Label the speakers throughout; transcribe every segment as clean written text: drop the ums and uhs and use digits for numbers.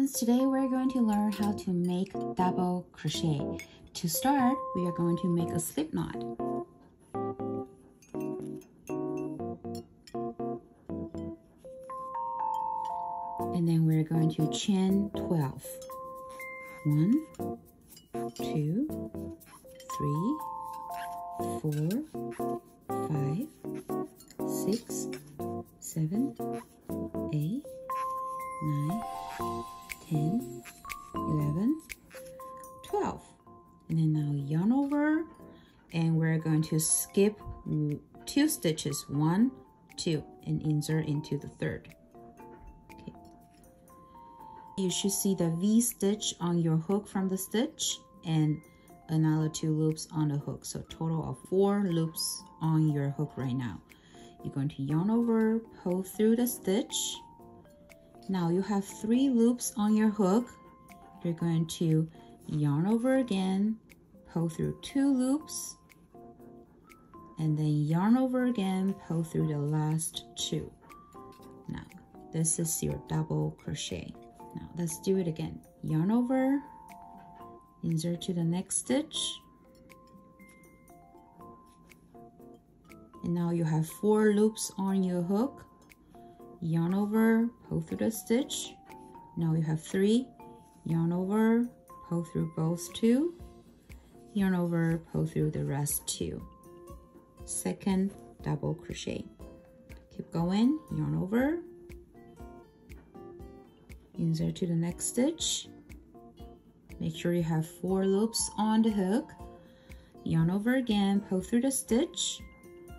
Speaker 1: friends, today we're going to learn how to make double crochet. To start, we are going to make a slip knot. And then we're going to chain 12. 1, 2, 3, 4, 5, 6, 7, 8, 9, 10, 11, 12. And then now yarn over, and we're going to skip 2 stitches, 1, 2, and insert into the third. Okay. You should see the V stitch on your hook from the stitch and another 2 loops on the hook. So total of 4 loops on your hook right now. You're going to yarn over, pull through the stitch. Now you have 3 loops on your hook. You're going to yarn over again, pull through 2 loops, and then yarn over again, pull through the last 2. Now this is your double crochet. Now let's do it again. Yarn over, insert to the next stitch, and now you have 4 loops on your hook. Yarn over, pull through the stitch. Now you have 3. Yarn over, pull through both 2. Yarn over, pull through the rest 2. Second double crochet. Keep going. Yarn over, insert to the next stitch. Make sure you have 4 loops on the hook. Yarn over again, pull through the stitch.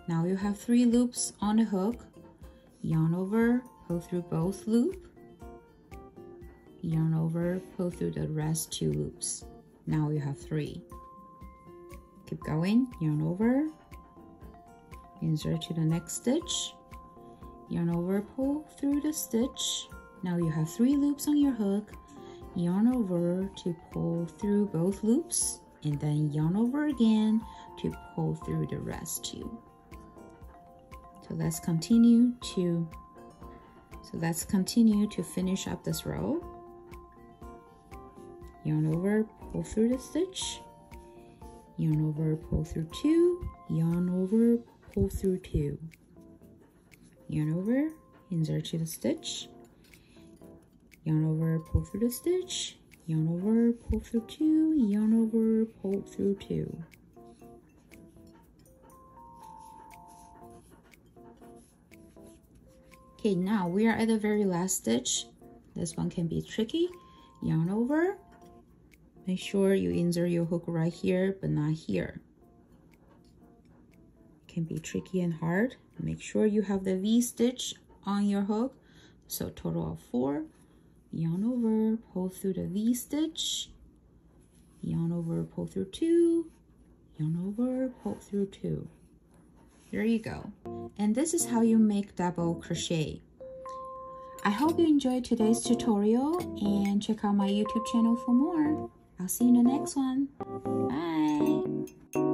Speaker 1: Now you have 3 loops on the hook. Yarn over, pull through both loops. Yarn over, pull through the rest 2 loops. Now you have 3. Keep going. Yarn over, insert to the next stitch. Yarn over, pull through the stitch. Now you have 3 loops on your hook. Yarn over to pull through both loops, and then yarn over again to pull through the rest 2. So let's continue to finish up this row. Yarn over, pull through the stitch. Yarn over, pull through 2. Yarn over, pull through 2. Yarn over, insert to the stitch. Yarn over, pull through the stitch. Yarn over, pull through 2. Yarn over, pull through 2. Okay, now we are at the very last stitch. This one can be tricky. Yarn over. Make sure you insert your hook right here, but not here. It can be tricky and hard. Make sure you have the V stitch on your hook. So total of 4. Yarn over, pull through the V stitch. Yarn over, pull through 2. Yarn over, pull through 2. There you go. And this is how you make double crochet. I hope you enjoyed today's tutorial and check out my YouTube channel for more. I'll see you in the next one. Bye.